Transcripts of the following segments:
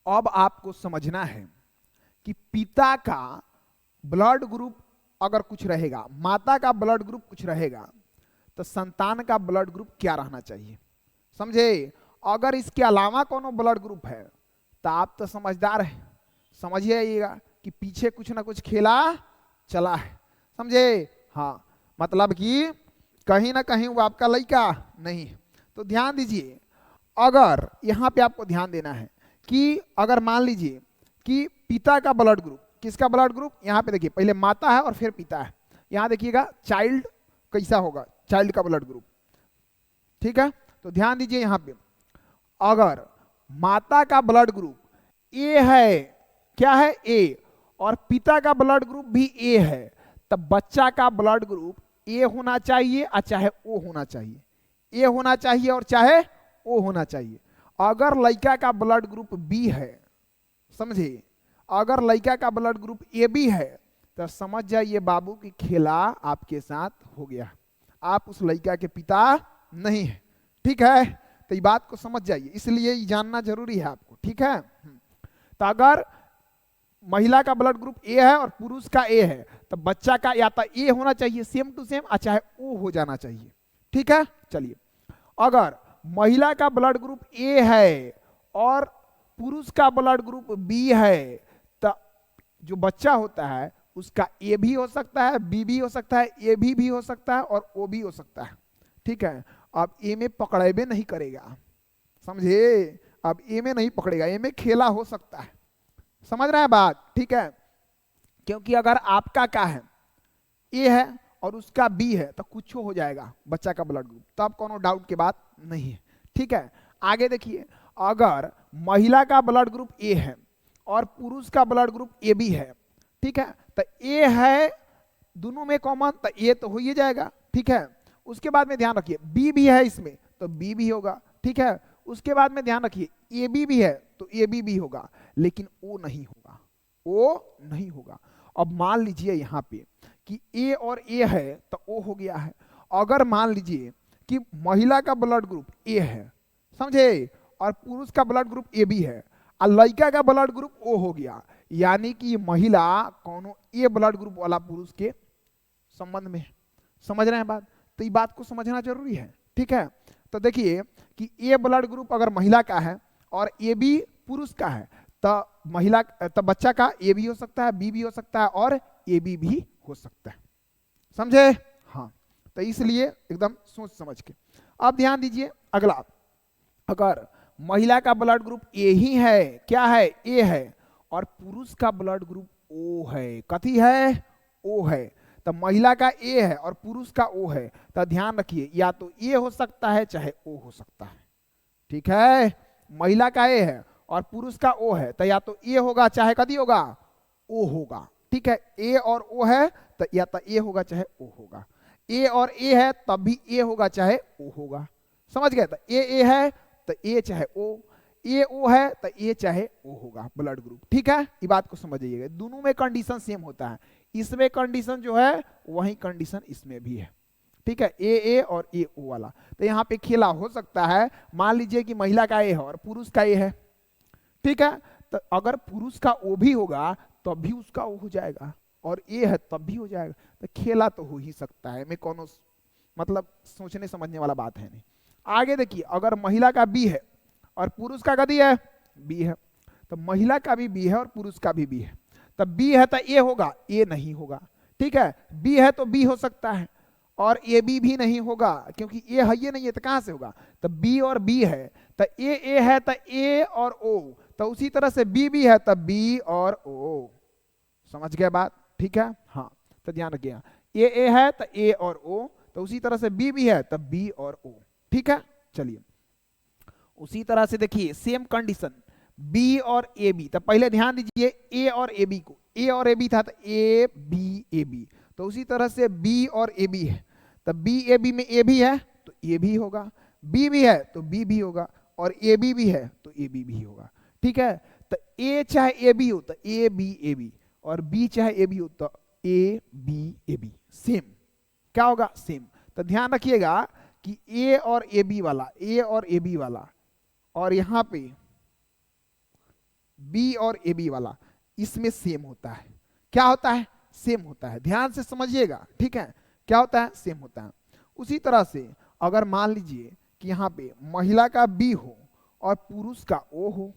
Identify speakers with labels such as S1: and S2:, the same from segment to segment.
S1: अब आपको समझना है कि पिता का ब्लड ग्रुप अगर कुछ रहेगा, माता का ब्लड ग्रुप कुछ रहेगा, तो संतान का ब्लड ग्रुप क्या रहना चाहिए। समझे। अगर इसके अलावा कोनो ब्लड ग्रुप है तो आप तो समझदार हैं, समझिएगा कि पीछे कुछ ना कुछ खेला चला है। समझे। हाँ, मतलब कि कहीं ना कहीं वो आपका लड़का नहीं। तो ध्यान दीजिए, अगर यहाँ पे आपको ध्यान देना है कि अगर मान लीजिए कि पिता का ब्लड ग्रुप, किसका ब्लड ग्रुप, यहाँ पे देखिए पहले माता है और फिर पिता है। यहाँ देखिएगा चाइल्ड कैसा होगा, चाइल्ड का ब्लड ग्रुप। ठीक है, तो ध्यान दीजिए यहाँ पे, अगर माता का ब्लड ग्रुप ए है, क्या है ए, और पिता का ब्लड ग्रुप भी ए है, तब बच्चा का ब्लड ग्रुप ए होना चाहिए और चाहे ओ होना चाहिए। ए होना चाहिए और चाहे ओ होना चाहिए। अगर लड़का का ब्लड ग्रुप बी है, समझे, अगर लड़का का ब्लड ग्रुप ए बी है, तो समझ जाइए बाबू की खेला आपके साथ हो गया, आप उस लड़का के पिता नहीं है। ठीक है, तो ये बात को समझ जाइए, इसलिए ये जानना जरूरी है आपको। ठीक है, तो अगर महिला का ब्लड ग्रुप ए है और पुरुष का ए है, तो बच्चा का या तो ए होना चाहिए सेम टू सेम, और चाहे ओ हो जाना चाहिए। ठीक है, चलिए, अगर महिला का ब्लड ग्रुप ए है और पुरुष का ब्लड ग्रुप बी है, तो जो बच्चा होता है उसका ए भी हो सकता है, बी भी हो सकता है, ए भी हो सकता है और ओ भी हो सकता है। ठीक है, अब ए में पकड़ेबे नहीं करेगा, समझे, अब ए में नहीं पकड़ेगा, ए में खेला हो सकता है। समझ रहे हैं बात। ठीक है, क्योंकि अगर आपका क्या है, ए है और उसका बी है, तो कुछ हो जाएगा बच्चा का ब्लड ग्रुप, तब कोनो डाउट की बात नहीं है। ठीक है, आगे देखिए, अगर महिला का ब्लड ग्रुप ए है और पुरुष का ब्लड ग्रुप ए बी है, ठीक है, तो ए है दोनों में कॉमन, तो ए तो हो ही जाएगा। ठीक है, उसके बाद में ध्यान रखिए बी भी है इसमें, तो बी भी होगा। ठीक है, उसके बाद में ध्यान रखिए ए बी भी है तो ए बी भी होगा, लेकिन ओ नहीं होगा, ओ नहीं होगा। अब मान लीजिए यहाँ पे कि ए और ए है तो ओ हो गया है। अगर मान लीजिए कि महिला का ब्लड ग्रुप ए है, समझे, और पुरुष का ब्लड ग्रुप ए बी है और लड़का का ब्लड ग्रुप ओ हो गया, यानी कि महिला कोनो ए ब्लड ग्रुप वाला पुरुष के संबंध में। समझ रहे हैं बात। तो ये बात को समझना जरूरी है। ठीक है, तो देखिए कि ए ब्लड ग्रुप अगर महिला का है और ए बी पुरुष का है, तो महिला, तो बच्चा का ए भी हो सकता है, बी भी हो सकता है और ए बी भी हो सकता है। समझे। हाँ, तो इसलिए एकदम सोच समझ के। अब ध्यान दीजिए अगला, अगर महिला का ब्लड ग्रुप ए ही है, क्या है, ए है, और पुरुष का ब्लड ग्रुप ओ है, कथी है, ओ है, तो महिला का ए है और पुरुष का ओ है, तो ध्यान रखिए या तो ए हो सकता है चाहे ओ हो सकता है। ठीक है, महिला का ए है और पुरुष का ओ है, तो या तो ए होगा चाहे कदी होगा, ओ होगा। ठीक है, ए और ओ है तो या तो ए होगा चाहे ओ होगा, ए और ए है तब भी ए होगा चाहे ओ होगा। समझ गए। तो ए है तो ए चाहे ओ, ए ओ है तो ए चाहे ओ होगा ब्लड ग्रुप। ठीक है, ये बात को समझिएगा, दोनों में कंडीशन सेम होता है, इसमें कंडीशन जो है वही कंडीशन इसमें भी है। ठीक है, ए और ए ओ वाला। तो यहाँ पे खेला हो सकता है, मान लीजिए कि महिला का ए है और पुरुष का ए है। ठीक है, तो अगर पुरुष का ओ भी होगा तब भी उसका ओ हो जाएगा, और ए है तब भी हो जाएगा, तो खेला तो हो ही सकता है, में कोनो मतलब सोचने समझने वाला बात है नहीं। आगे देखिए, अगर महिला का बी है और पुरुष का कदी है, बी है, तो महिला का भी बी है और पुरुष का भी बी है, तब बी है तो ए होगा, ए नहीं होगा। ठीक है, बी है तो बी हो सकता है और ए बी भी नहीं होगा, क्योंकि ए है ये नहीं है तो कहां से होगा, तो बी और बी है तो ए है तो ए और ओ, तो उसी तरह से बी भी है तो बी और ओ। समझ गए बात। ठीक है, हाँ, तो ध्यान रखिए, ए है तो ए और ओ, तो उसी तरह से बी भी है तो बी और ओ। ठीक है, चलिए, उसी तरह से देखिए सेम कंडीशन बी और ए बी, तो पहले ध्यान दीजिए ए और ए बी को, ए और ए बी था तो ए बी, तो उसी तरह से बी और ए बी है, तो बी ए बी में ए भी है तो ए भी होगा, बी भी है तो बी भी होगा, और ए बी है तो ए बी होगा। ठीक है, तो ए चाहे ए बी हो तो ए बी, और बी चाहे ए बी हो तो ए बी, सेम क्या होगा, सेम। तो ध्यान रखिएगा कि ए और ए बी वाला, ए और ए बी वाला, और यहां पे बी और ए बी वाला, इसमें सेम होता है। क्या होता है? सेम होता है। ध्यान से समझिएगा, ठीक है। क्या होता है? सेम होता है। उसी तरह से अगर मान लीजिए कि यहाँ पे महिला का बी हो और पुरुष का ओ हो,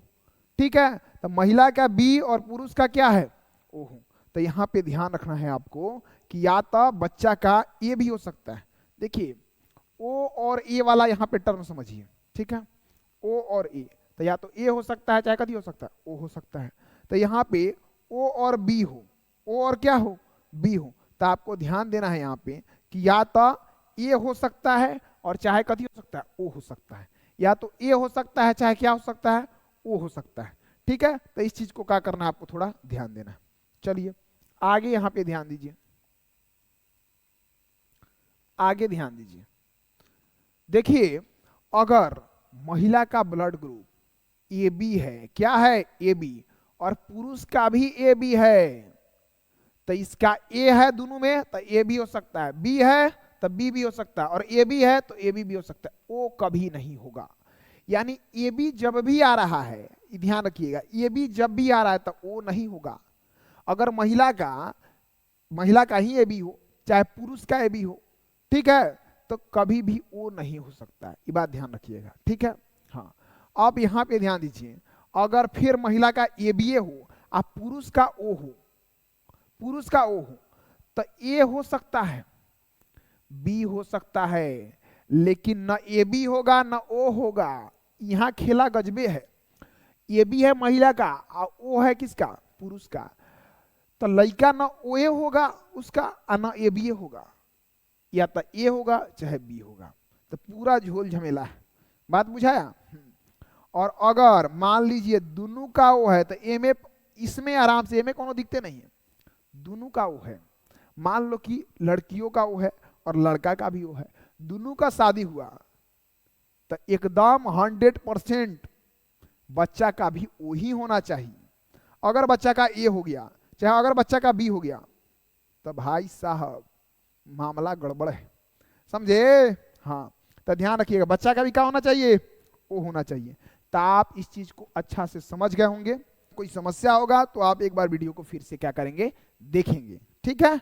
S1: ठीक है, तो महिला का बी और पुरुष का क्या है? ओ हो, तो यहाँ पे ध्यान रखना है आपको कि या तो बच्चा का ए भी हो सकता है। देखिए ओ और ए वाला यहाँ पे टर्म समझिए, ठीक है। ओ और ए, तो या तो ए हो सकता है चाहे कभी हो सकता है, ओ हो सकता है। तो यहाँ पे ओ और बी हो, ओ और क्या हो? बी हो। तो आपको ध्यान देना है यहाँ पे कि या तो ए हो सकता है और चाहे कभी हो सकता है, ओ हो सकता है। या तो ए हो सकता है चाहे क्या हो सकता है? ओ हो सकता है, ठीक है। तो इस चीज को क्या करना है, आपको थोड़ा ध्यान देना है। चलिए आगे यहाँ पे ध्यान दीजिए, आगे ध्यान दीजिए। देखिए अगर महिला का ब्लड ग्रुप ए बी है, क्या है? ए बी, और पुरुष का भी ए बी है, तो इसका ए है दोनों में, तो ए भी हो सकता है, बी है तो बी भी हो सकता है, और ए बी है तो ए बी हो सकता है। ओ कभी नहीं होगा। यानी ए बी जब भी आ रहा है, ध्यान रखिएगा, ए बी जब भी आ रहा है तो ओ नहीं होगा। अगर महिला का ही ए बी हो चाहे पुरुष का ए बी हो, ठीक है, तो कभी भी ओ नहीं हो सकता है। ये बात ध्यान रखिएगा, ठीक है। हाँ, अब यहाँ पे ध्यान दीजिए, अगर फिर महिला का ए बी ए हो और पुरुष का ओ हो, पुरुष का ओ हो, तो ए हो सकता है, बी हो सकता है, लेकिन न ए बी होगा न ओ होगा। यहाँ खेला गजबे है। ए बी है महिला का और ओ है किसका? पुरुष का। तो लड़का न ओ ए होगा उसका और न ए बी ए होगा, या तो ए होगा चाहे बी होगा। तो पूरा झोल झमेला है। बात बुझाया? और अगर मान लीजिए दोनों का ओ है तो ए में, इसमें आराम से ए में कोनो दिखते नहीं है, दोनों का ओ है। मान लो कि लड़कियों का ओ है और लड़का का भी ओ है, दोनों का शादी हुआ, तो एकदम 100% बच्चा का भी ओ ही होना चाहिए। अगर बच्चा का ए हो गया चाहे अगर बच्चा का बी हो गया, तो भाई साहब मामला गड़बड़ है, समझे? हाँ, तो ध्यान रखिएगा, बच्चा का भी क्या होना चाहिए? ओ होना चाहिए। तो आप इस चीज को अच्छा से समझ गए होंगे। कोई समस्या होगा तो आप एक बार वीडियो को फिर से क्या करेंगे? देखेंगे, ठीक है।